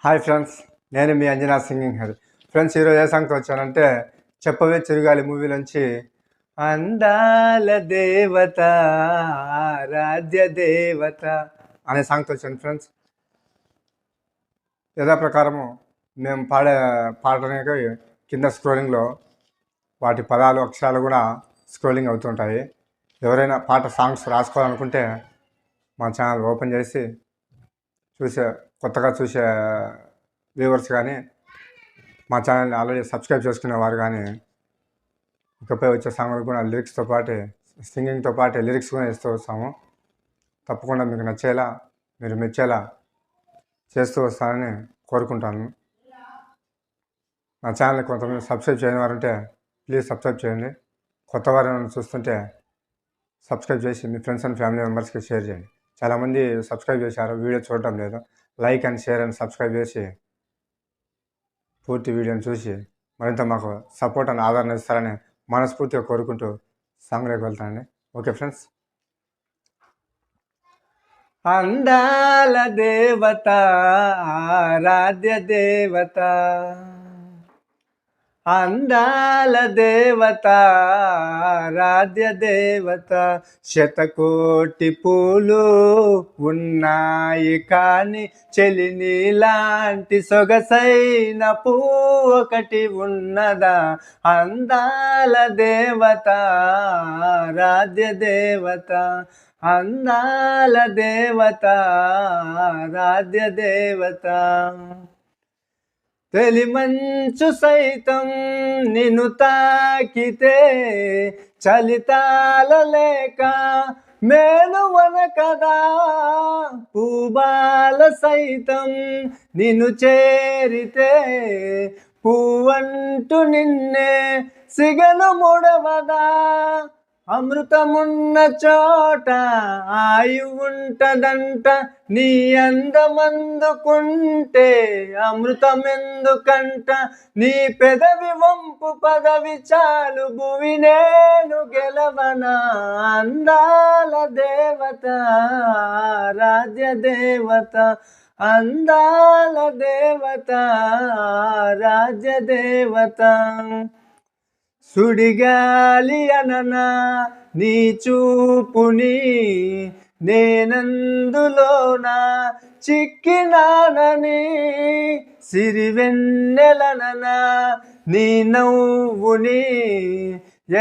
Hi friends, నేను మీ Anjana singing Hari. Friends, ఈరోజు ఏ సాంగ్తో వచ్చానంటే చెప్పవే చిరుగాలి మూవీ నుంచి అందాల దేవత ఆరాధ్య దేవత అనే సాంగ్తో వచ్చాను. ఫ్రెండ్స్, యథాప్రకారము మేము పాడే పాడడానికి కింద స్క్రోలింగ్లో వాటి పదాలు అక్షరాలు కూడా స్క్రోలింగ్ అవుతుంటాయి. ఎవరైనా పాట సాంగ్స్ రాసుకోవాలనుకుంటే మా ఛానల్ ఓపెన్ చేసి కొత్తగా చూసే వ్యూవర్స్ కానీ మా ఛానల్ని ఆల్రెడీ సబ్స్క్రైబ్ చేసుకునేవారు కానీ ఇకపై వచ్చే సాంగ్లు కూడా లిరిక్స్తో పాటు సింగింగ్తో పాటు లిరిక్స్ కూడా ఇస్తూ వస్తాము. తప్పకుండా మీకు నచ్చేలా, మీరు మెచ్చేలా చేస్తూ వస్తానని కోరుకుంటాను. నా ఛానల్ని కొంతమంది సబ్స్క్రైబ్ చేయని వారు ఉంటే ప్లీజ్ సబ్స్క్రైబ్ చేయండి. కొత్త వారిని చూస్తుంటే సబ్స్క్రైబ్ చేసి మీ ఫ్రెండ్స్ అండ్ ఫ్యామిలీ మెంబర్స్కి షేర్ చేయండి. చాలామంది సబ్స్క్రైబ్ చేశారు, వీడియో చూడటం లేదు. Like and share and subscribe చేసి పూర్తి వీడియోని చూసి మరింత మాకు సపోర్ట్ అండ్ ఆదరణ ఇస్తారని మనస్ఫూర్తిగా కోరుకుంటూ సాంగ్లోకి వెళ్తానండి. Okay friends. అందాల దేవత ఆరాధ్య దేవత, అందాల దేవత ఆరాధ్య దేవత, శతకోటి పూలు ఉన్నాయి కానీ చెలిని లాంటి సొగసైన పూ ఒకటి ఉన్నదా? అందాల దేవత ఆరాధ్య దేవత, అందాల దేవత ఆరాధ్య దేవత, తెలిమంచు సైతం నిన్ను తాకితే చలితాలలేక మేలువన కదా, పూబాల సైతం నిన్ను చేరితే పువ్వంటూ నిన్నే సిగను ముడవదా, అమృతమున్న చోట ఆయు ఉంటదంట, నీ అందమందుకుంటే అమృతమెందుకంట, నీ పెదవి వంపు పదవి చాలు భువి నేను గెలవనా? అందాల దేవత ఆరాధ్య దేవత, అందాల దేవత ఆరాధ్య దేవత, సుడిగాలి అననా నీ చూపుని నేనందులోనా చిక్కినానని, సిరివెన్నెలననా నీ నవ్వుని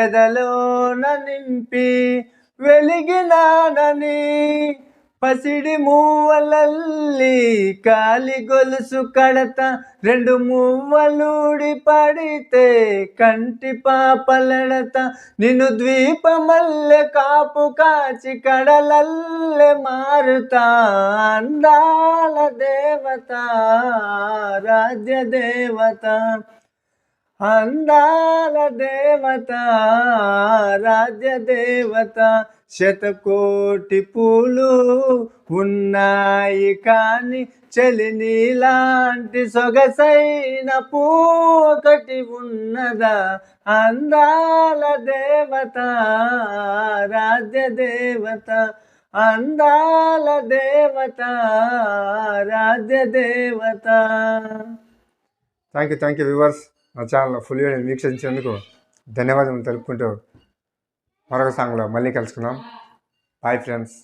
ఎదలోన నింపి వెలిగినానని, పసిడి మువ్వలల్లి కాలి గొలుసు కడత, రెండు మువ్వలూడి పడితే కంటి పాపలడత, నిన్ను ద్వీపమల్లె కాపు కాచి కడలల్లె మారుతా, అందాల దేవత ఆరాధ్య దేవత, అందాల దేవత ఆరాధ్య దేవత, శతకోటి పూలు ఉన్నాయి కానీ చెలిని లాంటి సొగసైన పూ ఒకటి ఉన్నదా? అందాల దేవత ఆరాధ్య దేవత, అందాల దేవత ఆరాధ్య దేవత. Thank you viewers. నా ఛానల్ ఫుల్ వీడియో వీక్షించేందుకు ధన్యవాదాలు తెలుపుకుంటూ మరొక సాంగ్లో మళ్ళీ కలుసుకుందాం. Bye friends.